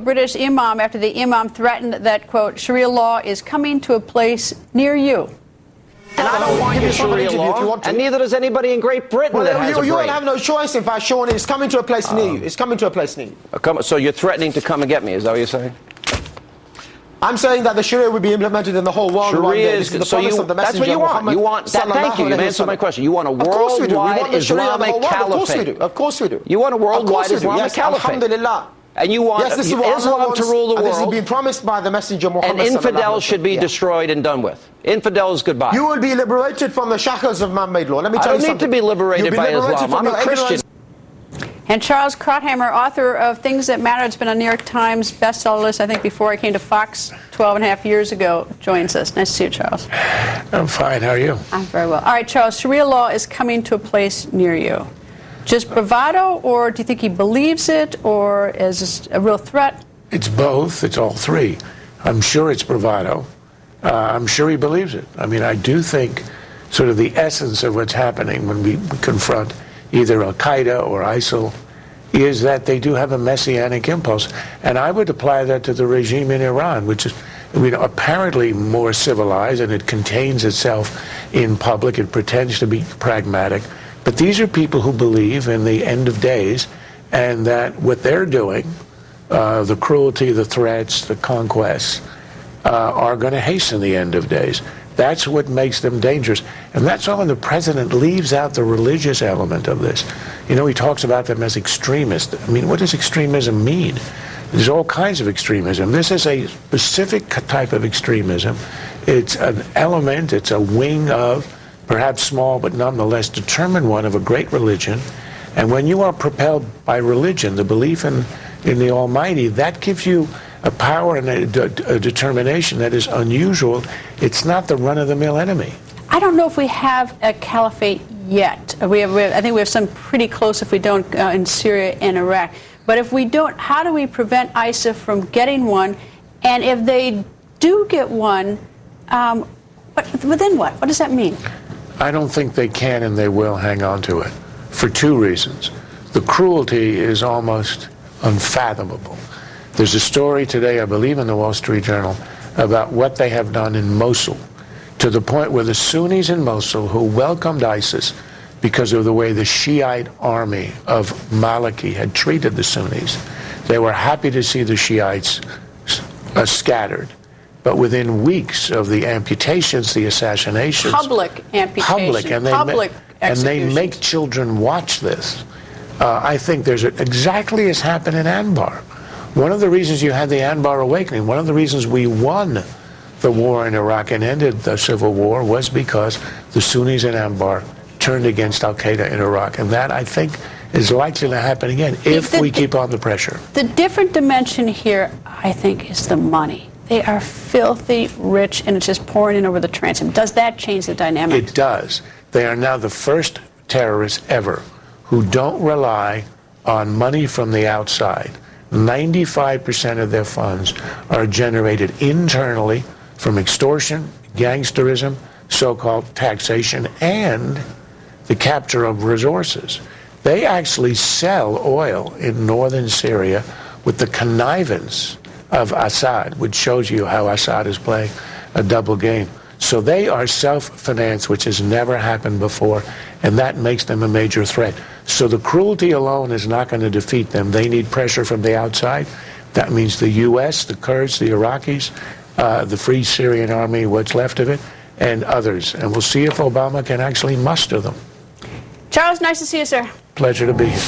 British Imam after the Imam threatened that, quote, Sharia law is coming to a place near you. And I don't want your Sharia law, and neither does anybody in Great Britain that has a brain. You will have no choice, in fact, Sean. It's coming to a place near you. It's coming to a place near you. So you're threatening to come and get me, is that what you're saying? I'm saying that the Sharia will be implemented in the whole world one day. This is the promise of the that's Messenger what you want. You want that. Thank you. You answered my question. You want a worldwide Islamic caliphate. Of course we do. You want a worldwide Islamic caliphate. Alhamdulillah. And you want Islam to rule the world. This has been promised by the Messenger Muhammad. And infidels should be destroyed and done with. Infidels, goodbye. You will be liberated from the shackles of man-made law. Let me tell you something. I don't need to be liberated by Islam. I'm a Christian. And Charles Krauthammer, author of Things That Matter, it's been on New York Times bestseller list, I think, before I came to Fox 12 and a half years ago, joins us. Nice to see you, Charles. I'm fine. How are you? I'm very well. All right, Charles, Sharia law is coming to a place near you. Just bravado, or do you think he believes it, or is it a real threat? It's both. It's all three. I'm sure it's bravado. I'm sure he believes it. I mean, I do think sort of the essence of what's happening when we confront either Al-Qaeda or ISIL is that they do have a messianic impulse. And I would apply that to the regime in Iran, which is, apparently more civilized, and it contains itself in public. It pretends to be pragmatic. But these are people who believe in the end of days, and that what they're doing, the cruelty, the threats, the conquests, are going to hasten the end of days. That's what makes them dangerous. And that's all when the president leaves out the religious element of this. You know, he talks about them as extremists. I mean, what does extremism mean? There's all kinds of extremism. This is a specific type of extremism. It's an element, it's a wing of, perhaps small, but nonetheless determined one of a great religion. And when you are propelled by religion, the belief in the Almighty, that gives you a power and a determination that is unusual. It's not the run-of-the-mill enemy. I don't know if we have a caliphate yet. I think we have some pretty close, if we don't, in Syria and Iraq. But if we don't, how do we prevent ISIL from getting one? And if they do get one, then what? What does that mean? I don't think they can and they will hang on to it for two reasons. The cruelty is almost unfathomable. There's a story today, I believe in the Wall Street Journal, about what they have done in Mosul, to the point where the Sunnis in Mosul, who welcomed ISIS because of the way the Shiite army of Maliki had treated the Sunnis, they were happy to see the Shiites scattered. But within weeks of the amputations, the assassinations, public amputations, and they make children watch this. I think there's exactly as happened in Anbar. One of the reasons you had the Anbar awakening, one of the reasons we won the war in Iraq and ended the civil war was because the Sunnis in Anbar turned against Al-Qaeda in Iraq. And that, I think, is likely to happen again if we keep on the pressure. The different dimension here, I think, is the money. They are filthy rich, and it's just pouring in over the transom. Does that change the dynamic? It does. They are now the first terrorists ever who don't rely on money from the outside. 95% of their funds are generated internally from extortion, gangsterism, so-called taxation, and the capture of resources. They actually sell oil in northern Syria with the connivance of Assad, which shows you how Assad is playing a double game. So they are self-financed, which has never happened before, and that makes them a major threat. So the cruelty alone is not going to defeat them. They need pressure from the outside. That means the U.S., the Kurds, the Iraqis, the Free Syrian Army, what's left of it, and others. And we'll see if Obama can actually muster them. Charles, nice to see you, sir. Pleasure to be here.